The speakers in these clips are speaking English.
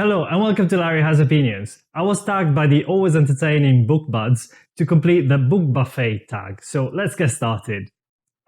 Hello and welcome to Larry Has Opinions. I was tagged by the always entertaining Book Buds to complete the book buffet tag, so let's get started.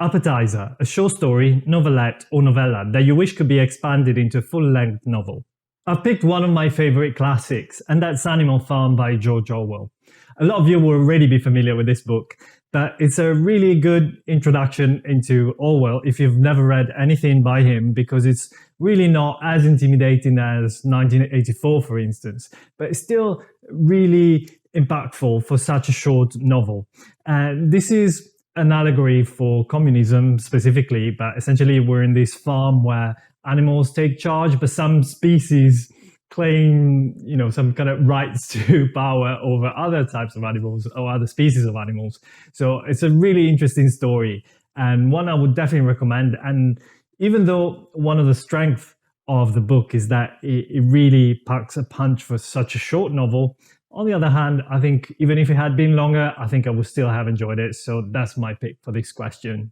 Appetizer, a short story, novelette or novella that you wish could be expanded into a full-length novel. I've picked one of my favorite classics, and that's Animal Farm by George Orwell. A lot of you will already be familiar with this book, but it's a really good introduction into Orwell if you've never read anything by him, because it's really not as intimidating as 1984, for instance, but it's still really impactful for such a short novel. And this is an allegory for communism specifically, but essentially we're in this farm where animals take charge, but some species claim, some kind of rights to power over other types of animals or other species of animals. So it's a really interesting story and one I would definitely recommend. And even though one of the strengths of the book is that it really packs a punch for such a short novel, on the other hand, I think even if it had been longer, I think I would still have enjoyed it. So that's my pick for this question.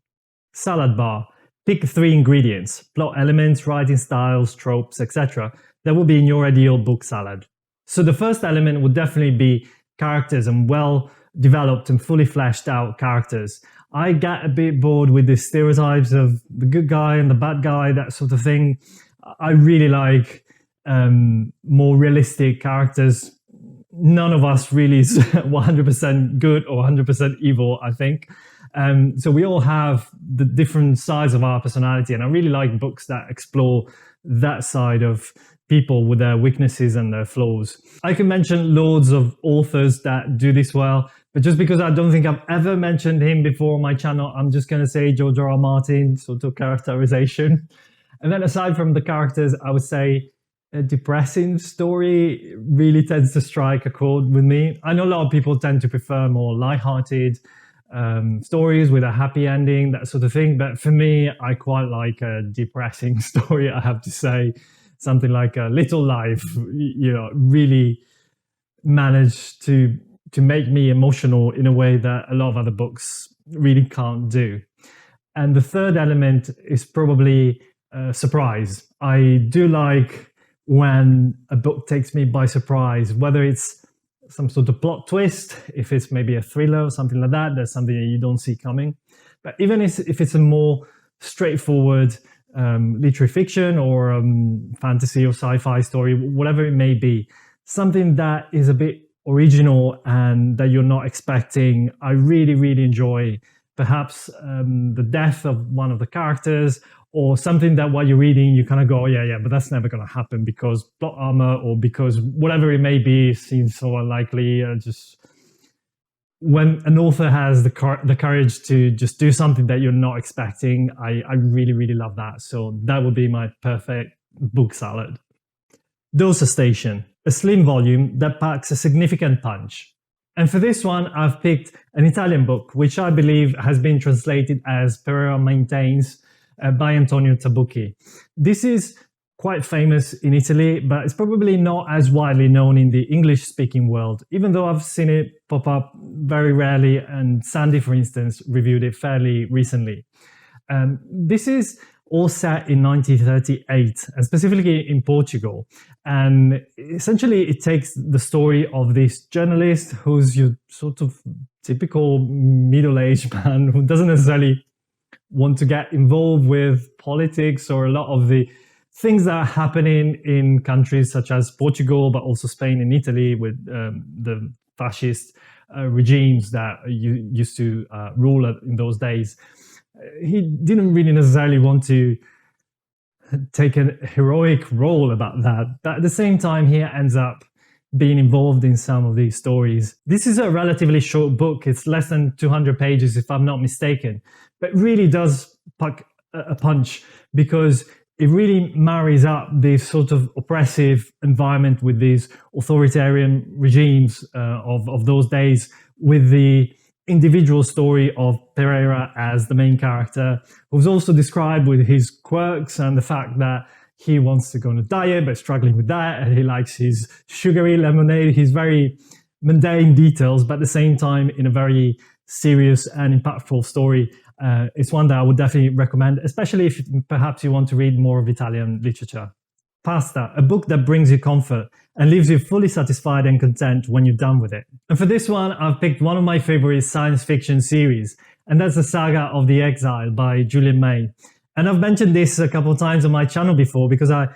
Salad bar. Pick 3 ingredients, plot elements, writing styles, tropes, etc. that will be in your ideal book salad. So the first element would definitely be characters and well-developed and fully fleshed out characters. I get a bit bored with the stereotypes of the good guy and the bad guy, that sort of thing. I really like more realistic characters. None of us really is 100% good or 100% evil, I think. So we all have the different sides of our personality, and I really like books that explore that side of people with their weaknesses and their flaws. I can mention loads of authors that do this well, but just because I don't think I've ever mentioned him before on my channel, I'm just going to say George R. R. Martin, sort of characterization. And then aside from the characters, I would say a depressing story really tends to strike a chord with me. I know a lot of people tend to prefer more light-hearted stories with a happy ending, that sort of thing. But for me, I quite like a depressing story, I have to say. Something like A Little Life, really managed to make me emotional in a way that a lot of other books really can't do. And the third element is probably surprise. I do like when a book takes me by surprise, whether it's some sort of plot twist, if it's maybe a thriller or something like that, there's something that you don't see coming. But even if it's a more straightforward literary fiction or fantasy or sci-fi story, whatever it may be, something that is a bit original and that you're not expecting, I really, really enjoy. Perhaps the death of one of the characters, or something that while you're reading, you kind of go, yeah, but that's never going to happen because plot armor or because whatever it may be seems so unlikely. Just when an author has the courage to just do something that you're not expecting, I really, really love that. So that would be my perfect book salad. DOSA Station, a slim volume that packs a significant punch. And for this one, I've picked an Italian book, which I believe has been translated as Pereira Maintains, by Antonio Tabucchi. This is quite famous in Italy, but it's probably not as widely known in the English-speaking world, even though I've seen it pop up very rarely, and Sandy, for instance, reviewed it fairly recently. This is all set in 1938, and specifically in Portugal. And essentially, it takes the story of this journalist who's your sort of typical middle-aged man who doesn't necessarily want to get involved with politics or a lot of the things that are happening in countries such as Portugal, but also Spain and Italy with the fascist regimes that used to rule in those days. He didn't really necessarily want to take a heroic role about that, but at the same time, he ends up being involved in some of these stories. This is a relatively short book. It's less than 200 pages, if I'm not mistaken, but really does pack a punch because it really marries up this sort of oppressive environment with these authoritarian regimes of those days, with the individual story of Pereira as the main character, who's also described with his quirks and the fact that he wants to go on a diet but struggling with that, and he likes his sugary lemonade. He's very mundane details, but at the same time in a very serious and impactful story. It's one that I would definitely recommend, especially if perhaps you want to read more of Italian literature. Pasta, a book that brings you comfort and leaves you fully satisfied and content when you're done with it. And for this one, I've picked one of my favorite science fiction series, and that's the Saga of the Exile by Julian May. And I've mentioned this a couple of times on my channel before because I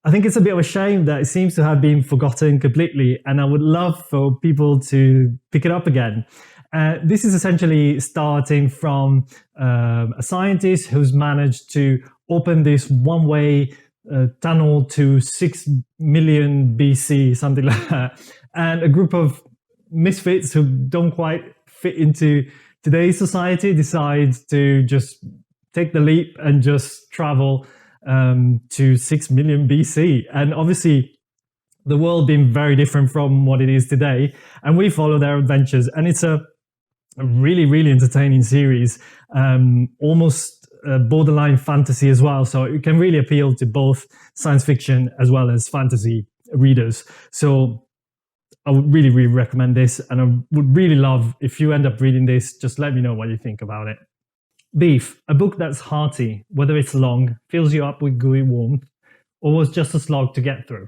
think it's a bit of a shame that it seems to have been forgotten completely, and I would love for people to pick it up again. This is essentially starting from a scientist who's managed to open this one-way tunnel to 6 million BC, something like that, and a group of misfits who don't quite fit into today's society decides to just take the leap and just travel to 6 million BC. And obviously, the world being very different from what it is today, and we follow their adventures. And it's a really, really entertaining series, almost borderline fantasy as well. So it can really appeal to both science fiction as well as fantasy readers. So I would really, really recommend this. And I would really love if you end up reading this, just let me know what you think about it. Beef, a book that's hearty, whether it's long, fills you up with gooey warmth, or was just a slog to get through.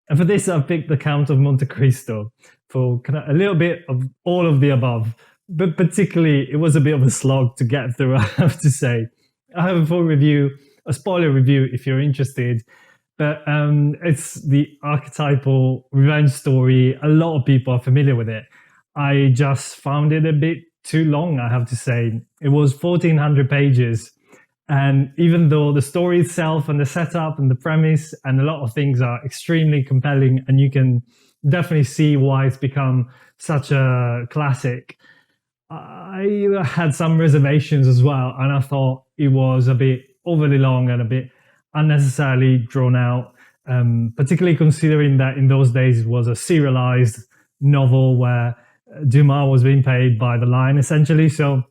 And for this, I've picked The Count of Monte Cristo for kind of a little bit of all of the above, but particularly it was a bit of a slog to get through, I have to say. I have a full review, a spoiler review if you're interested, but it's the archetypal revenge story. A lot of people are familiar with it. I just found it a bit too long, I have to say. It was 1,400 pages. And even though the story itself and the setup and the premise and a lot of things are extremely compelling, and you can definitely see why it's become such a classic, I had some reservations as well. And I thought it was a bit overly long and a bit unnecessarily drawn out, particularly considering that in those days it was a serialized novel where Dumas was being paid by the line, essentially. So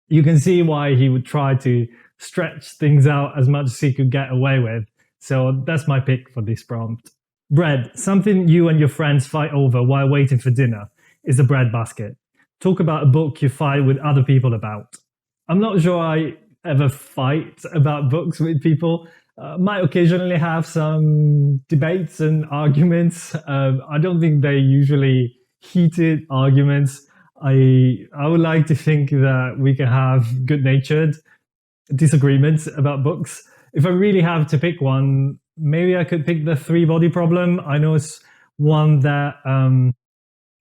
you can see why he would try to stretch things out as much as he could get away with. So that's my pick for this prompt. Bread, something you and your friends fight over while waiting for dinner, is a bread basket. Talk about a book you fight with other people about. I'm not sure I ever fight about books with people. Might occasionally have some debates and arguments. I don't think they're usually heated arguments. I would like to think that we can have good-natured disagreements about books. If I really have to pick one, maybe I could pick the three-body problem. I know it's one that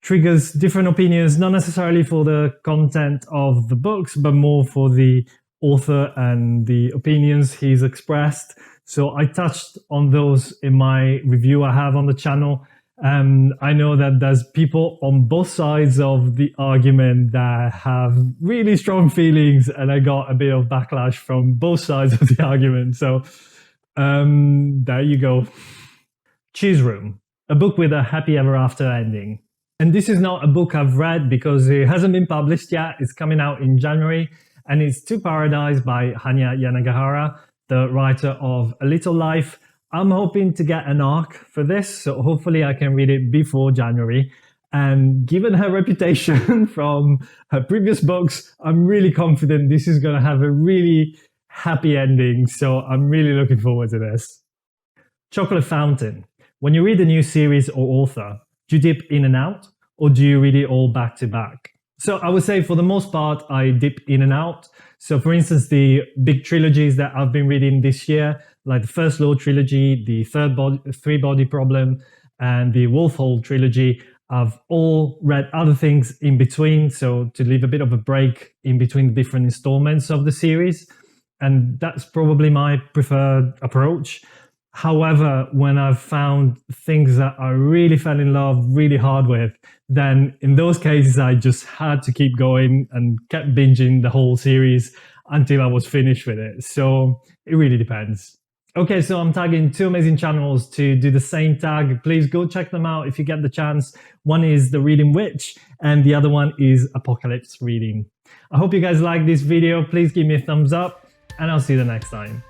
triggers different opinions, not necessarily for the content of the books, but more for the author and the opinions he's expressed. So I touched on those in my review I have on the channel. I know that there's people on both sides of the argument that have really strong feelings, and I got a bit of backlash from both sides of the argument. So there you go. Cheese Room, a book with a happy ever after ending. And this is not a book I've read because it hasn't been published yet. It's coming out in January, and it's To Paradise by Hanya Yanagihara, the writer of A Little Life. I'm hoping to get an arc for this, so hopefully I can read it before January. And given her reputation from her previous books, I'm really confident this is going to have a really happy ending, so I'm really looking forward to this. Chocolate Fountain. When you read a new series or author, do you dip in and out, or do you read it all back to back? So I would say for the most part, I dip in and out. So for instance, the big trilogies that I've been reading this year, like the First Law trilogy, the Three Body Problem, and the Wolf Hall trilogy, I've all read other things in between, so to leave a bit of a break in between the different installments of the series. And that's probably my preferred approach. However, when I've found things that I really fell in love really hard with, then in those cases, I just had to keep going and kept binging the whole series until I was finished with it. So it really depends. Okay, so I'm tagging two amazing channels to do the same tag. Please go check them out if you get the chance. One is The Reading Witch, and the other one is Apocalypse Reading. I hope you guys like this video. Please give me a thumbs up, and I'll see you the next time.